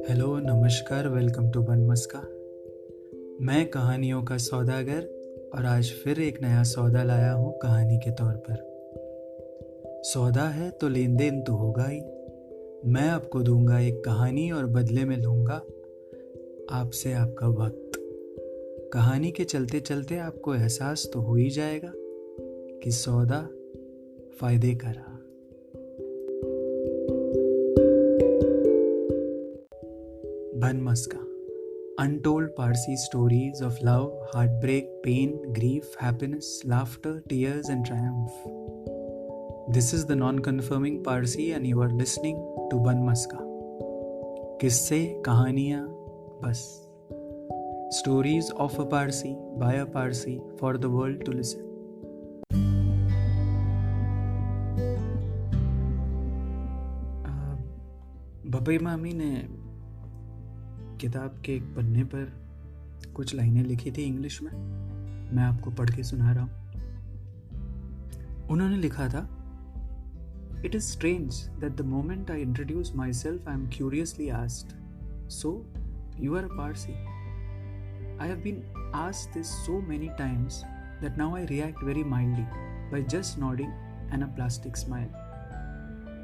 Hello नमस्कार welcome to bun maska. मैं कहानियों का सौदागर और आज फिर एक नया सौदा लाया हूँ कहानी के तौर पर। सौदा है तो लेन देन तो होगा ही। मैं आपको दूंगा एक कहानी और बदले में लूंगा आपसे आपका वक्त। कहानी के चलते चलते आपको एहसास तो हो ही जाएगा कि सौदा फायदे का रहा। Bun maska, untold Parsi stories of love, heartbreak, pain, grief, happiness, laughter, tears, and triumph. This is the non-confirming Parsi, and you are listening to Banmaska. किस्से, कहानियाँ, बस. Stories of a Parsi, by a Parsi, for the world to listen. बपई मामी ने किताब के एक पन्ने पर कुछ लाइनें लिखी थी इंग्लिश में। मैं आपको पढ़ के सुना रहा हूँ। उन्होंने लिखा था, "It is strange that the moment I introduce myself, I am curiously asked, so you are a Parsi? I have been asked this so many times that now I react very mildly by just nodding and a plastic smile.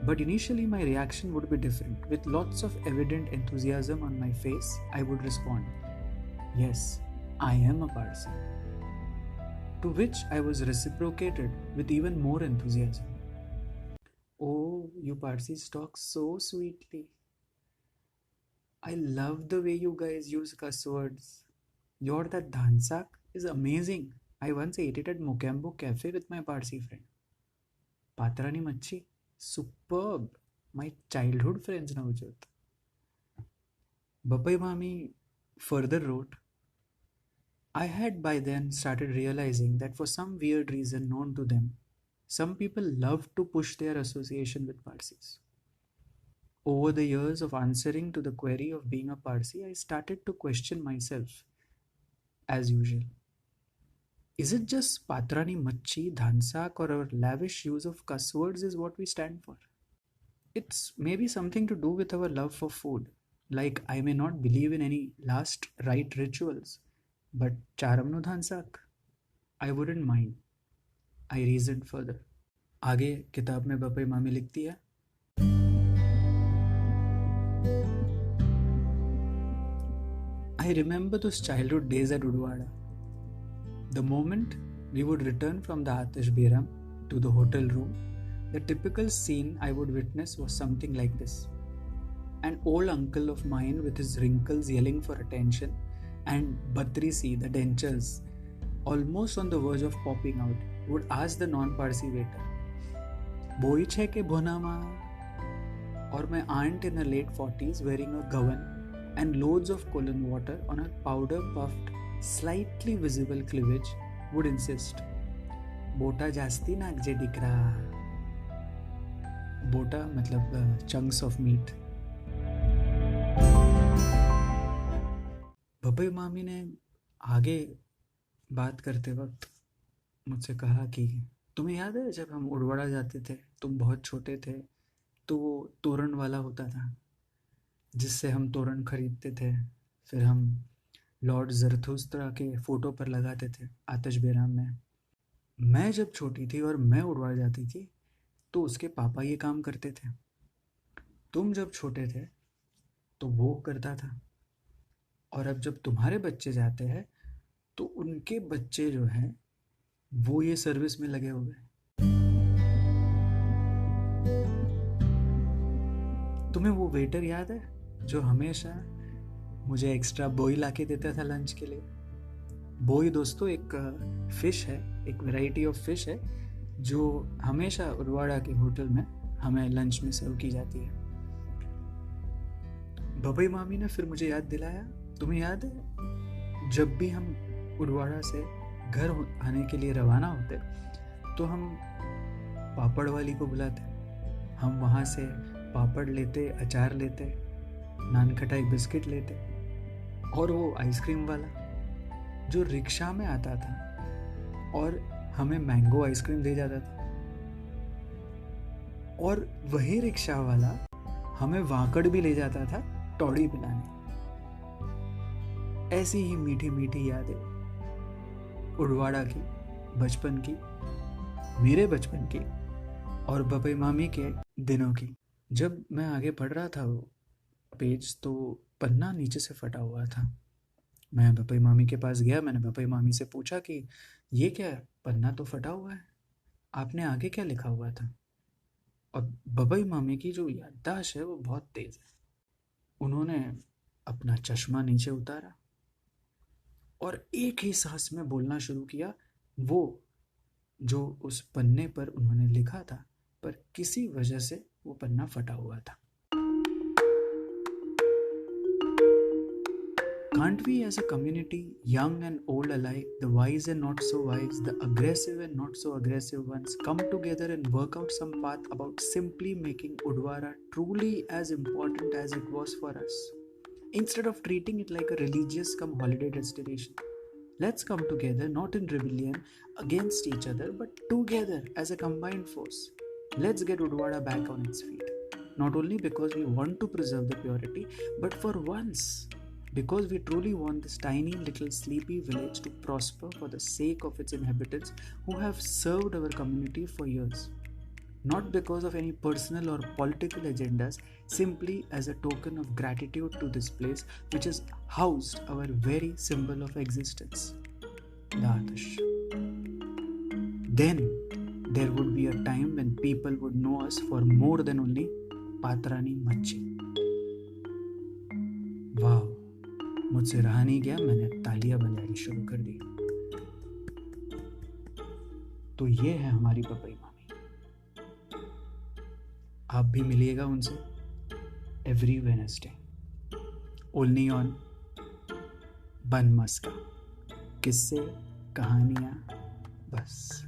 But initially my reaction would be different. With lots of evident enthusiasm on my face, I would respond, yes, I am a Parsi. To which I was reciprocated with even more enthusiasm. Oh, you Parsis talk so sweetly. I love the way you guys use cuss words. Your that dhansak is amazing. I once ate it at Mokembo Cafe with my Parsi friend. Patrani Machi. Superb. My childhood friends Navjot. Bapai Mami further wrote, I had by then started realizing that for some weird reason known to them, some people love to push their association with Parsis. Over the years of answering to the query of being a Parsi, I started to question myself, as usual. Is it just Patrani Machi, Dhansak, or our lavish use of cuss words is what we stand for? It's maybe something to do with our love for food. Like, I may not believe in any last rite rituals, but Charamnu Dhansak, I wouldn't mind. I reasoned further. आगे किताब में बपई मामी लिखती है, I remember those childhood days at Udwada. The moment we would return from the Atish Biram to the hotel room, the typical scene I would witness was something like this. An old uncle of mine with his wrinkles yelling for attention and Batrisi, the dentures, almost on the verge of popping out, would ask the non-Parsi waiter, "Boi chhe ke bhonama?" Or my aunt in her late 40s wearing a gawan and loads of colon water on her powder-puffed, slightly visible cleavage would insist, "Bota jasti naakje dik raha." Bota मतलब chunks of meat. बपई मामी ने आगे बात करते वक्त मुझसे कहा कि तुम्हें याद है जब हम उड़वाड़ा जाते थे, तुम बहुत छोटे थे, तो वो तोरण वाला होता था जिससे हम तोरण खरीदते थे, फिर हम लॉर्ड ज़रथुस्त्रा के फोटो पर लगाते थे आतिश बेराम में। मैं जब छोटी थी और मैं उड़वाड़ जाती थी तो उसके पापा ये काम करते थे। तुम जब छोटे थे तो वो करता था, और अब जब तुम्हारे बच्चे जाते हैं तो उनके बच्चे जो हैं वो ये सर्विस में लगे हुए हैं। तुम्हें वो वेटर याद है जो हमेशा मुझे एक्स्ट्रा बोई लाके देता था लंच के लिए? बोई दोस्तों एक फिश है, एक वैरायटी ऑफ फिश है जो हमेशा उड़वाड़ा के होटल में हमें लंच में सर्व की जाती है। बबई मामी ने फिर मुझे याद दिलाया, तुम्हें याद है जब भी हम उड़वाड़ा से घर आने के लिए रवाना होते तो हम पापड़ वाली को बुलाते, हम वहाँ से पापड़ लेते, अचार लेते, नान खटाई बिस्किट लेते, और वो आइसक्रीम वाला जो रिक्शा में आता था और हमें मैंगो आइसक्रीम दे जाता था, और वही रिक्शा वाला हमें वाकड़ भी ले जाता था टॉडी पिलाने। ऐसी ही मीठी मीठी यादें उड़वाड़ा की, बचपन की, मेरे बचपन की और बपई मामी के दिनों की। जब मैं आगे पढ़ रहा था वो पेज, तो पन्ना नीचे से फटा हुआ था। मैं बपई मामी के पास गया, मैंने बपई मामी से पूछा कि ये क्या है, पन्ना तो फटा हुआ है, आपने आगे क्या लिखा हुआ था? और बपई मामी की जो याददाश्त है वो बहुत तेज है। उन्होंने अपना चश्मा नीचे उतारा और एक ही सांस में बोलना शुरू किया वो जो उस पन्ने पर उन्होंने लिखा था, पर किसी वजह से वो पन्ना फटा हुआ था। Can't we as a community, young and old alike, the wise and not so wise, the aggressive and not so aggressive ones, come together and work out some path about simply making Udwara truly as important as it was for us? Instead of treating it like a religious come holiday destination, let's come together not in rebellion against each other, but together as a combined force. Let's get Udwara back on its feet. Not only because we want to preserve the purity, but for once, because we truly want this tiny little sleepy village to prosper for the sake of its inhabitants who have served our community for years. Not because of any personal or political agendas, simply as a token of gratitude to this place which has housed our very symbol of existence, the Aatish. Then there would be a time when people would know us for more than only Patrani Machi. Wow! मुझसे रहा नहीं गया, मैंने तालियां बजानी शुरू कर दी। तो ये है हमारी बपई मामी। आप भी मिलिएगा उनसे एवरी वेडनेसडे ओनली ऑन बन मस्का। किस्से, कहानियां, बस।